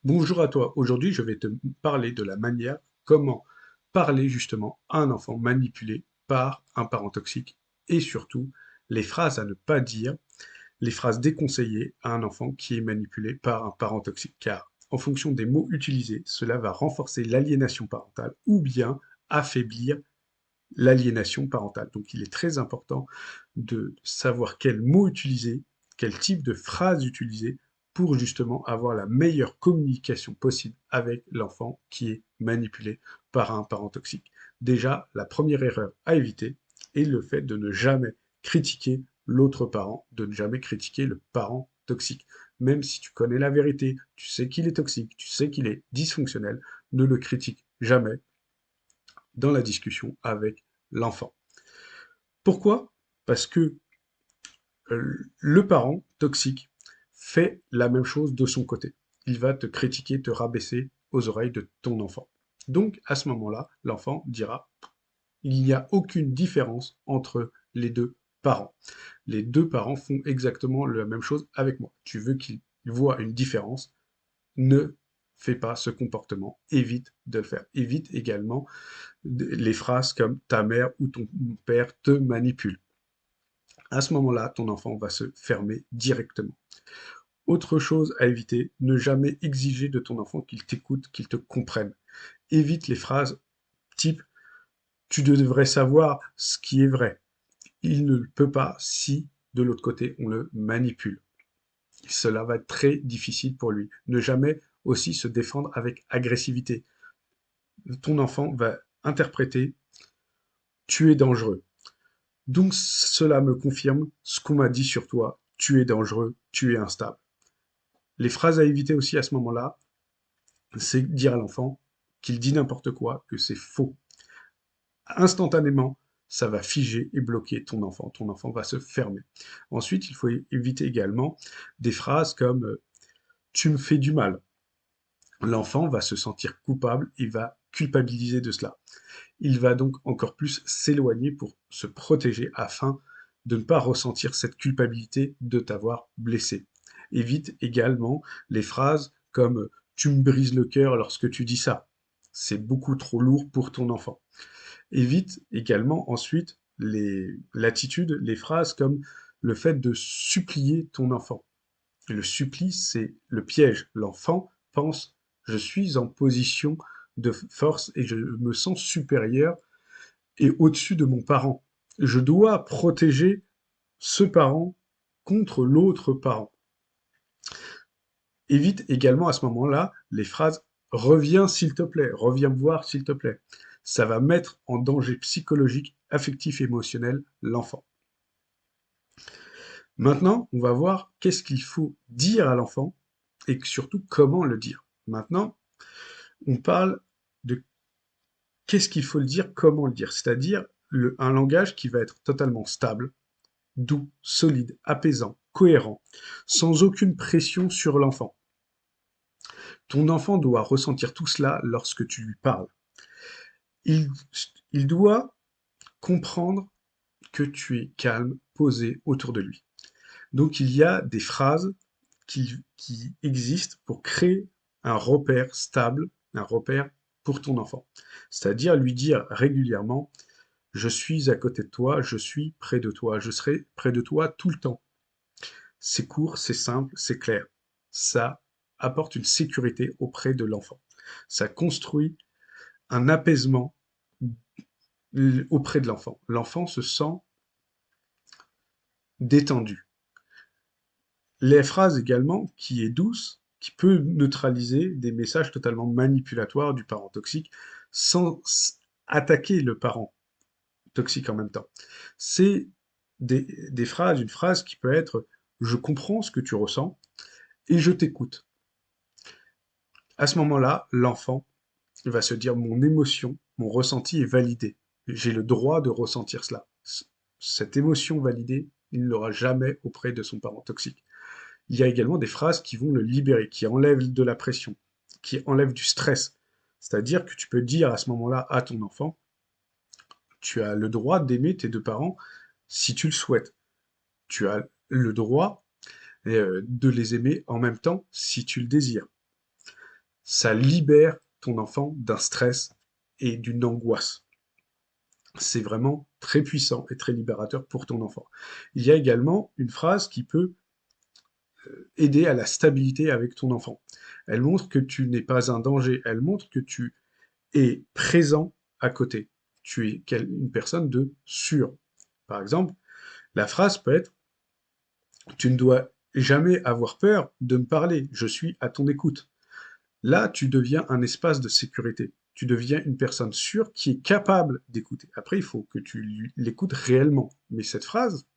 Bonjour à toi. Aujourd'hui, je vais te parler de la manière comment parler justement à un enfant manipulé par un parent toxique et surtout les phrases à ne pas dire, les phrases déconseillées à un enfant qui est manipulé par un parent toxique. Car en fonction des mots utilisés, cela va renforcer l'aliénation parentale ou bien affaiblir l'aliénation parentale. Donc il est très important de savoir quels mots utiliser, quel type de phrase utiliser pour justement avoir la meilleure communication possible avec l'enfant qui est manipulé par un parent toxique. Déjà, la première erreur à éviter est le fait de ne jamais critiquer l'autre parent, de ne jamais critiquer le parent toxique. Même si tu connais la vérité, tu sais qu'il est toxique, tu sais qu'il est dysfonctionnel, ne le critique jamais dans la discussion avec l'enfant. Pourquoi? Parce que le parent toxique fait la même chose de son côté. Il va te critiquer, te rabaisser aux oreilles de ton enfant. Donc, à ce moment-là, l'enfant dira, il n'y a aucune différence entre les deux parents. Les deux parents font exactement la même chose avec moi. Tu veux qu'il voit une différence, ne fais pas ce comportement, évite de le faire. Évite également les phrases comme ta mère ou ton père te manipule. À ce moment-là, ton enfant va se fermer directement. Autre chose à éviter, ne jamais exiger de ton enfant qu'il t'écoute, qu'il te comprenne. Évite les phrases type tu devrais savoir ce qui est vrai. Il ne le peut pas si de l'autre côté on le manipule. Cela va être très difficile pour lui. Ne jamais aussi se défendre avec agressivité. Ton enfant va interpréter tu es dangereux. Donc cela me confirme ce qu'on m'a dit sur toi. Tu es dangereux, tu es instable. Les phrases à éviter aussi à ce moment-là, c'est dire à l'enfant qu'il dit n'importe quoi, que c'est faux. Instantanément, ça va figer et bloquer ton enfant. Ton enfant va se fermer. Ensuite, il faut éviter également des phrases comme tu me fais du mal. L'enfant va se sentir coupable, il va culpabiliser de cela. Il va donc encore plus s'éloigner pour se protéger afin de ne pas ressentir cette culpabilité de t'avoir blessé. Évite également les phrases comme tu me brises le cœur lorsque tu dis ça. C'est beaucoup trop lourd pour ton enfant. Évite également ensuite l'attitude, les phrases comme le fait de supplier ton enfant. Le suppli, c'est le piège. L'enfant pense je suis en position de force et je me sens supérieur et au-dessus de mon parent. Je dois protéger ce parent contre l'autre parent. Évite également à ce moment-là les phrases reviens s'il te plaît, reviens me voir s'il te plaît. Ça va mettre en danger psychologique, affectif et émotionnel l'enfant. Maintenant, on va voir qu'est-ce qu'il faut dire à l'enfant et surtout comment le dire. Maintenant, on parle de qu'est-ce qu'il faut le dire, comment le dire, c'est-à-dire un langage qui va être totalement stable, doux, solide, apaisant, cohérent, sans aucune pression sur l'enfant. Ton enfant doit ressentir tout cela lorsque tu lui parles. Il, il doit comprendre que tu es calme, posé autour de lui. Donc il y a des phrases qui existent pour créer un repère stable, un repère pour ton enfant. C'est-à-dire lui dire régulièrement je suis à côté de toi, je suis près de toi, je serai près de toi tout le temps. C'est court, c'est simple, c'est clair. Ça apporte une sécurité auprès de l'enfant. Ça construit un apaisement auprès de l'enfant. L'enfant se sent détendu. Les phrases également, qui est douce, qui peut neutraliser des messages totalement manipulatoires du parent toxique sans attaquer le parent toxique en même temps. C'est des phrases, une phrase qui peut être je comprends ce que tu ressens et je t'écoute. À ce moment-là, l'enfant va se dire mon émotion, mon ressenti est validé. J'ai le droit de ressentir cela. Cette émotion validée, il ne l'aura jamais auprès de son parent toxique. Il y a également des phrases qui vont le libérer, qui enlèvent de la pression, qui enlèvent du stress. C'est-à-dire que tu peux dire à ce moment-là à ton enfant, tu as le droit d'aimer tes deux parents si tu le souhaites. Tu as le droit de les aimer en même temps si tu le désires. ça libère ton enfant d'un stress et d'une angoisse. C'est vraiment très puissant et très libérateur pour ton enfant. Il y a également une phrase qui peut aider à la stabilité avec ton enfant. Elle montre que tu n'es pas un danger, elle montre que tu es présent à côté. Tu es une personne de sûr. Par exemple, la phrase peut être: tu ne dois jamais avoir peur de me parler, je suis à ton écoute. Là, tu deviens un espace de sécurité. Tu deviens une personne sûre qui est capable d'écouter. Après, il faut que tu l'écoutes réellement. Mais cette phrase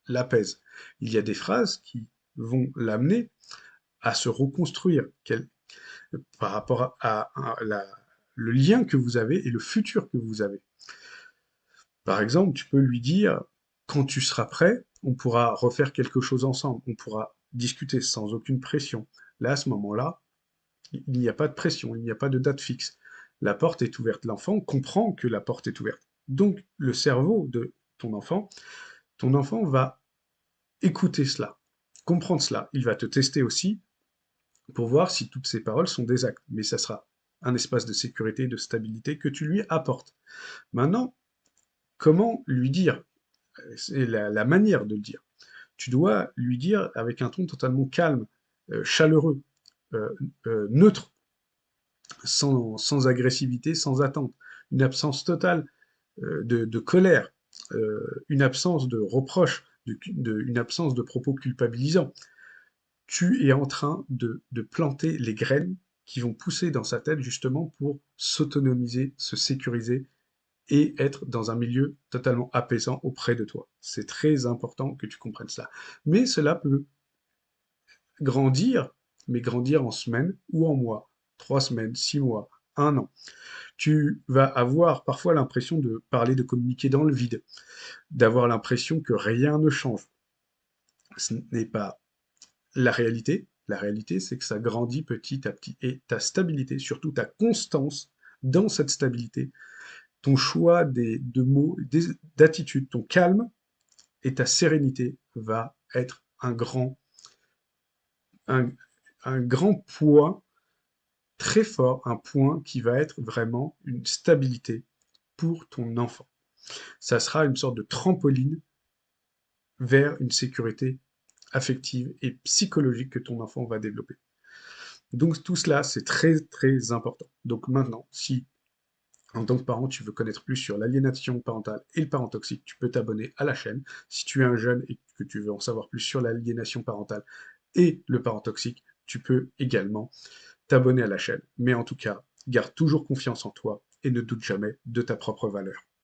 l'apaise. Il y a des phrases qui vont l'amener à se reconstruire par rapport le lien que vous avez et le futur que vous avez. Par exemple, tu peux lui dire: quand tu seras prêt, on pourra refaire quelque chose ensemble, on pourra discuter sans aucune pression. Là, à ce moment-là, il n'y a pas de pression, il n'y a pas de date fixe. La porte est ouverte. L'enfant comprend que la porte est ouverte. Donc, le cerveau de ton enfant va écouter cela, comprendre cela. Il va te tester aussi pour voir si toutes ces paroles sont des actes. Mais ça sera un espace de sécurité, de stabilité que tu lui apportes. Maintenant, comment lui dire? C'est la manière de le dire. Tu dois lui dire avec un ton totalement calme, chaleureux, euh, neutre, sans agressivité, sans attente. Une absence totale de colère, une absence de reproche, une absence de propos culpabilisants. Tu es en train de planter les graines qui vont pousser dans sa tête justement pour s'autonomiser, se sécuriser et être dans un milieu totalement apaisant auprès de toi. C'est très important que tu comprennes cela. Mais cela peut grandir, mais grandir en semaines ou en mois, 3 semaines, 6 mois, un an. Tu vas avoir parfois l'impression de parler, de communiquer dans le vide, d'avoir l'impression que rien ne change. Ce n'est pas la réalité. La réalité, c'est que ça grandit petit à petit. Et ta stabilité, surtout ta constance dans cette stabilité, ton choix de mots, d'attitude, ton calme et ta sérénité va être un, un grand point très fort, un point qui va être vraiment une stabilité pour ton enfant. Ça sera une sorte de trampoline vers une sécurité affective et psychologique que ton enfant va développer. Donc tout cela, c'est très très important. Donc maintenant, si en tant que parent, tu veux connaître plus sur l'aliénation parentale et le parent toxique, tu peux t'abonner à la chaîne. Si tu es un jeune et que tu veux en savoir plus sur l'aliénation parentale et le parent toxique, tu peux également t'abonner à la chaîne. Mais en tout cas, garde toujours confiance en toi et ne doute jamais de ta propre valeur.